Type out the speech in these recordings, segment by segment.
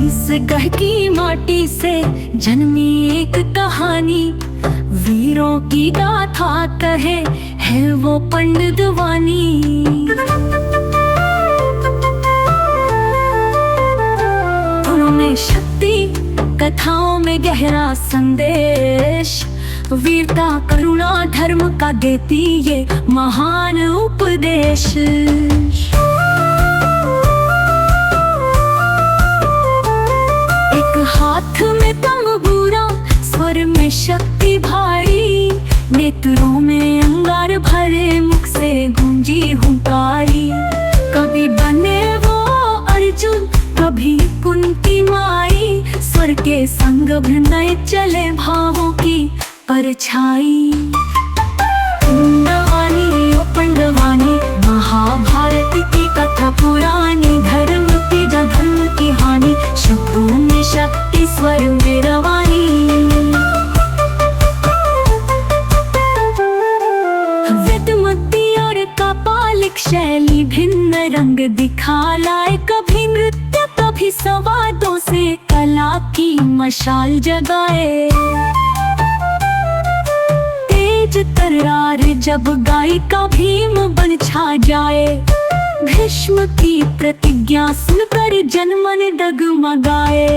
छत्तीसगढ़ की माटी से जन्मी एक कहानी, वीरों की गाथा कहे है वो पंडित वानी। धुनों में शक्ति, कथाओं में गहरा संदेश, वीरता करुणा धर्म का देती ये महान उपदेश। एक हाथ में तंबूरा, स्वर में शक्ति भारी, नेत्रों में अंगार भरे, मुख से गूंजी हुंकारी। कभी बने वो अर्जुन, कभी कुंती माई, स्वर के संग भिड़ने चले भावों की परछाई। पांडवानी ओ पांडवानी, महाभारत की कथा पुरानी, धर्म की धर्म की हानि, शब्दों में शक्ति स्वर में रवानी। वेदमती और कपालिक शैली भिन्न रंग दिखा लाए, कभी नृत्य कभी संवादों से कला की मशाल जगाए। तर्रार जब गायिका भीम बन छा जाए, भीष्म की प्रतिज्ञा सुनकर जनमन डगमगाए।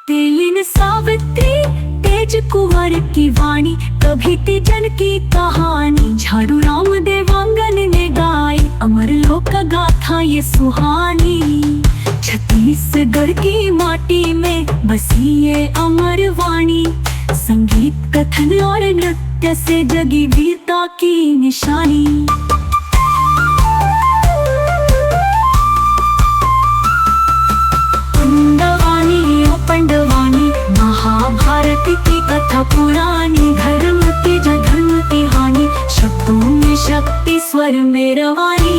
तेलिन सावित्री, तेज कुंवर की वाणी, कभी तीजन की कहानी, झाड़ू राम देवांगन ने गाई, अमर लोक गाथा ये सुहानी। छत्तीसगढ़ की माटी में बसी ये अमर वाणी, संगीत कथन और नृत्य से जगी वीरता की निशानी। पांडवानी ओ पांडवानी, महाभारत की कथा पुरानी, धर्म की धर्म की हानि, शब्दों में शक्ति स्वर में रवानी।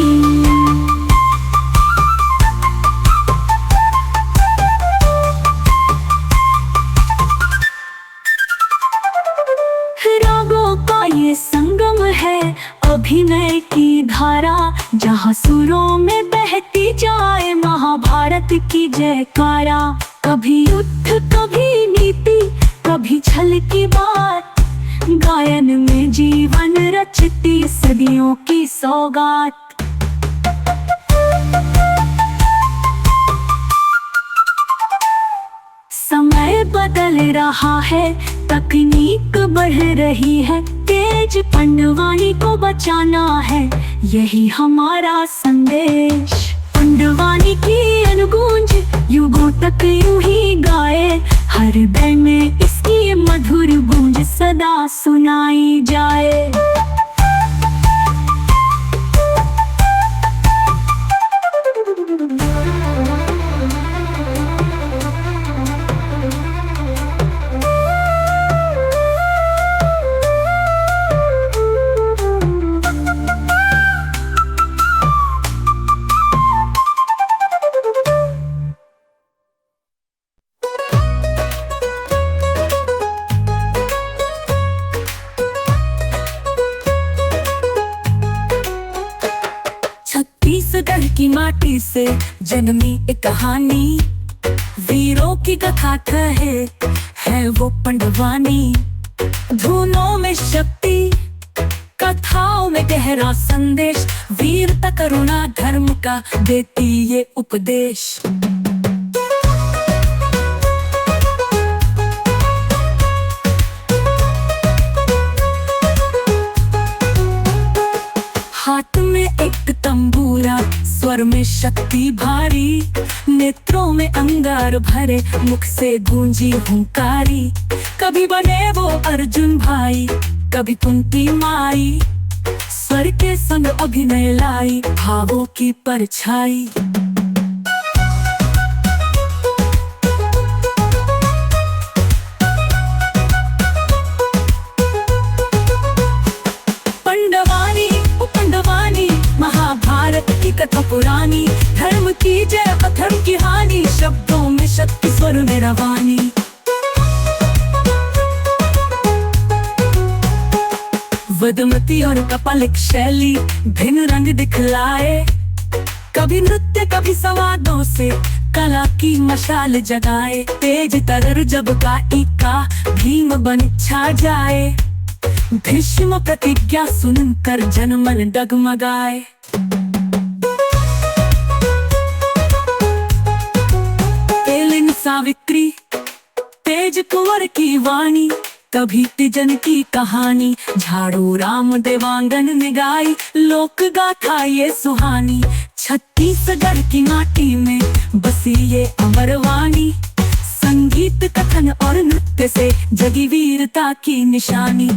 संगम है अभिनय की धारा, जहाँ सुरों में बहती जाए महाभारत की जयकारा। कभी युद्ध कभी नीति, कभी छल की बात, गायन में जीवन रचती सदियों की सौगात। समय बदल रहा है, तकनीक बढ़ रही है, तेज पांडवानी को बचाना है, यही हमारा संदेश। पांडवानी की अनुगूंज युगों तक यूं ही गाए, हर हृदय में इसकी मधुर गूंज सदा सुनाई जाए। छत्तीसगढ़ की माटी से जन्मी एक कहानी, वीरों की कथा है वो पांडवानी। धुनों में शक्ति, कथाओं में गहरा संदेश, वीरता करुणा धर्म का देती ये उपदेश। हाथ में एक तंबूरा, स्वर में शक्ति भारी, नेत्रों में अंगार भरे, मुख से गूंजी हुंकारी। कभी बने वो अर्जुन भाई, कभी कुंती माई, स्वर के संग अभिनय लाई, भावों की परछाई। महाभारत की कथा पुरानी, धर्म की जय अधर्म की हानि, शब्दों में शक्ति स्वर में रवानी। वेदमती और कपालिक शैली भिन्न रंग दिखलाए, कभी नृत्य कभी संवादों से कला की मशाल जगाए, तेज तरर जब गायिका भीम बन छा जाए। भीष्म प्रतिज्ञा सुनकर जनमन डगमगाए। एलिन सावित्री तेज कुंवर की वाणी, कभी तिजन की कहानी झाड़ू राम देवांगन ने गाई। लोक गाथा ये सुहानी, छत्तीसगढ़ की माटी में बसी ये अमर वाणी। संगीत कथन और नृत्य से जगी वीरता की निशानी।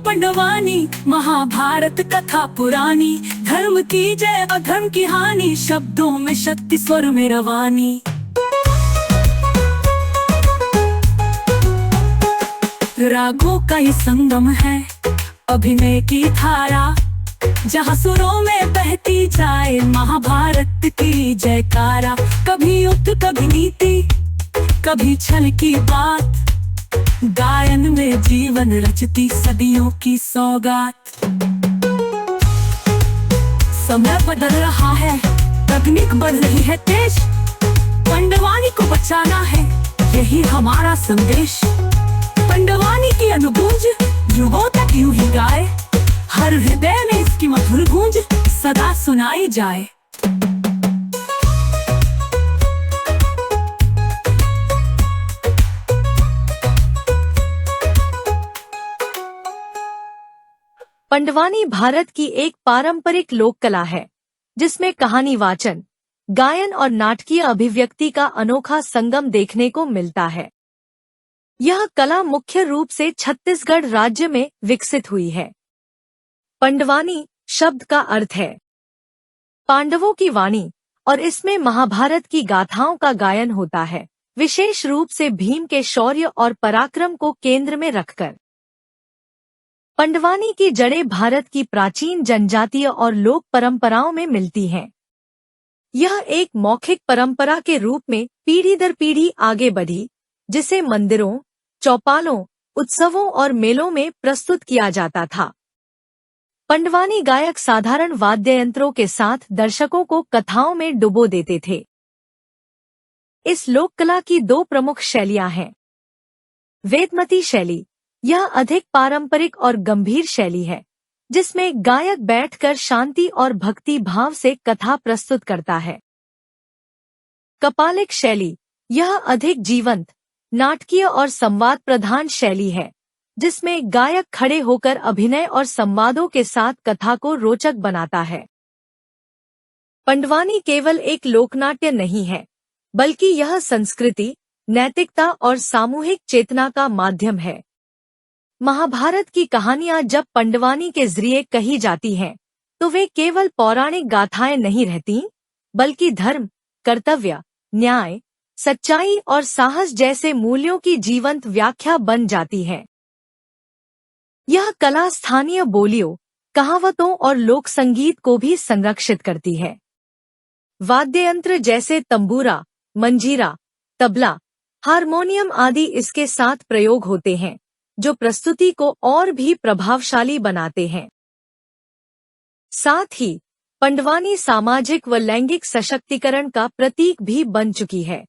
पंडवानी महाभारत कथा पुरानी, धर्म की जय अधर्म की हानि, शब्दों में शक्ति स्वर में रवानी। रागों का ये संगम है अभिनय की धारा, जहाँ सुरों में बहती जाए महाभारत की जयकारा। कभी युद्ध कभी नीति कभी छल की बात, गायन में जीवन रचती सदियों की सौगात। समय बदल रहा है, तकनीक बढ़ रही है तेज, पंडवानी को बचाना है यही हमारा संदेश। पंडवानी की अनुगूंज युगों तक यूं ही गाए, हर हृदय में इसकी मधुर गूंज सदा सुनाई जाए। पंडवानी भारत की एक पारंपरिक लोक कला है, जिसमें कहानी वाचन, गायन और नाटकीय अभिव्यक्ति का अनोखा संगम देखने को मिलता है। यह कला मुख्य रूप से छत्तीसगढ़ राज्य में विकसित हुई है। पंडवानी शब्द का अर्थ है पांडवों की वाणी और इसमें महाभारत की गाथाओं का गायन होता है, विशेष रूप से भीम के शौर्य और पराक्रम को केंद्र में रखकर। पंडवानी की जड़ें भारत की प्राचीन जनजातीय और लोक परंपराओं में मिलती हैं। यह एक मौखिक परंपरा के रूप में पीढ़ी दर पीढ़ी आगे बढ़ी, जिसे मंदिरों, चौपालों, उत्सवों और मेलों में प्रस्तुत किया जाता था। पंडवानी गायक साधारण वाद्य यंत्रों के साथ दर्शकों को कथाओं में डुबो देते थे। इस लोक कला की दो प्रमुख शैलियां हैं। वेदमती शैली, यह अधिक पारंपरिक और गंभीर शैली है, जिसमें गायक बैठकर शांति और भक्ति भाव से कथा प्रस्तुत करता है। कपालिक शैली, यह अधिक जीवंत, नाटकीय और संवाद प्रधान शैली है, जिसमें गायक खड़े होकर अभिनय और संवादों के साथ कथा को रोचक बनाता है। पंडवानी केवल एक लोकनाट्य नहीं है, बल्कि यह संस्कृति, नैतिकता और सामूहिक चेतना का माध्यम है। महाभारत की कहानियां जब पंडवानी के जरिए कही जाती हैं, तो वे केवल पौराणिक गाथाएं नहीं रहती, बल्कि धर्म, कर्तव्य, न्याय, सच्चाई और साहस जैसे मूल्यों की जीवंत व्याख्या बन जाती है। यह कला स्थानीय बोलियों, कहावतों और लोक संगीत को भी संरक्षित करती है। वाद्ययंत्र जैसे तंबूरा, मंजीरा, तबला, हारमोनियम आदि इसके साथ प्रयोग होते हैं, जो प्रस्तुति को और भी प्रभावशाली बनाते हैं। साथ ही पंडवानी सामाजिक व लैंगिक सशक्तिकरण का प्रतीक भी बन चुकी है।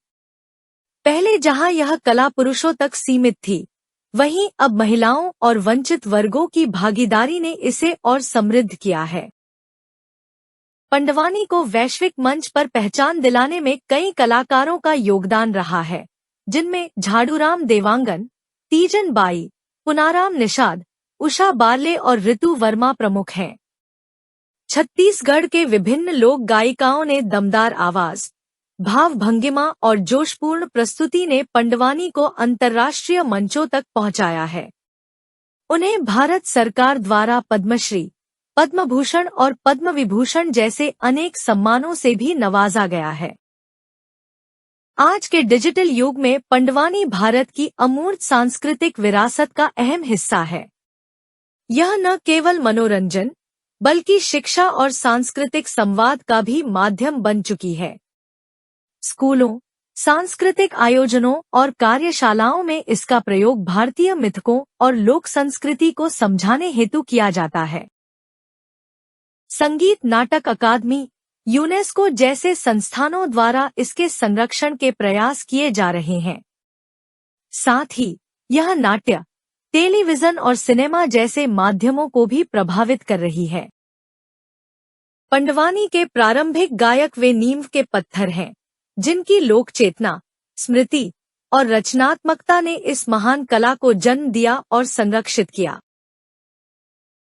पहले जहां यह कला पुरुषों तक सीमित थी, वहीं अब महिलाओं और वंचित वर्गों की भागीदारी ने इसे और समृद्ध किया है। पंडवानी को वैश्विक मंच पर पहचान दिलाने में कई कलाकारों का योगदान रहा है, जिनमें झाड़ूराम देवांगन, तीजन बाई, पुनाराम निषाद, उषा बारले और ऋतु वर्मा प्रमुख हैं। छत्तीसगढ़ के विभिन्न लोक गायिकाओं ने दमदार आवाज, भाव भंगिमा और जोशपूर्ण प्रस्तुति ने पंडवानी को अंतर्राष्ट्रीय मंचों तक पहुंचाया है। उन्हें भारत सरकार द्वारा पद्मश्री, पद्म भूषण और पद्म विभूषण जैसे अनेक सम्मानों से भी नवाजा गया है। आज के डिजिटल युग में पंडवानी भारत की अमूर्त सांस्कृतिक विरासत का अहम हिस्सा है। यह न केवल मनोरंजन, बल्कि शिक्षा और सांस्कृतिक संवाद का भी माध्यम बन चुकी है। स्कूलों, सांस्कृतिक आयोजनों और कार्यशालाओं में इसका प्रयोग भारतीय मिथकों और लोक संस्कृति को समझाने हेतु किया जाता है। संगीत नाटक अकादमी, यूनेस्को जैसे संस्थानों द्वारा इसके संरक्षण के प्रयास किए जा रहे हैं। साथ ही यह नाट्य, टेलीविजन और सिनेमा जैसे माध्यमों को भी प्रभावित कर रही है। पंडवानी के प्रारंभिक गायक वे नींव के पत्थर हैं, जिनकी लोक चेतना, स्मृति और रचनात्मकता ने इस महान कला को जन्म दिया और संरक्षित किया।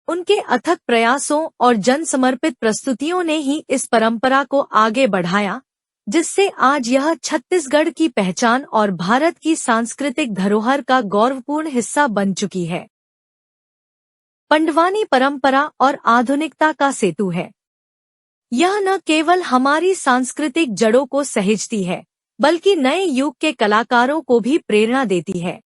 उनके अथक प्रयासों और जन समर्पित प्रस्तुतियों ने ही इस परंपरा को आगे बढ़ाया, जिससे आज यह छत्तीसगढ़ की पहचान और भारत की सांस्कृतिक धरोहर का गौरवपूर्ण हिस्सा बन चुकी है। पंडवानी परंपरा और आधुनिकता का सेतु है। यह न केवल हमारी सांस्कृतिक जड़ों को सहेजती है, बल्कि नए युग के कलाकारों को भी प्रेरणा देती है।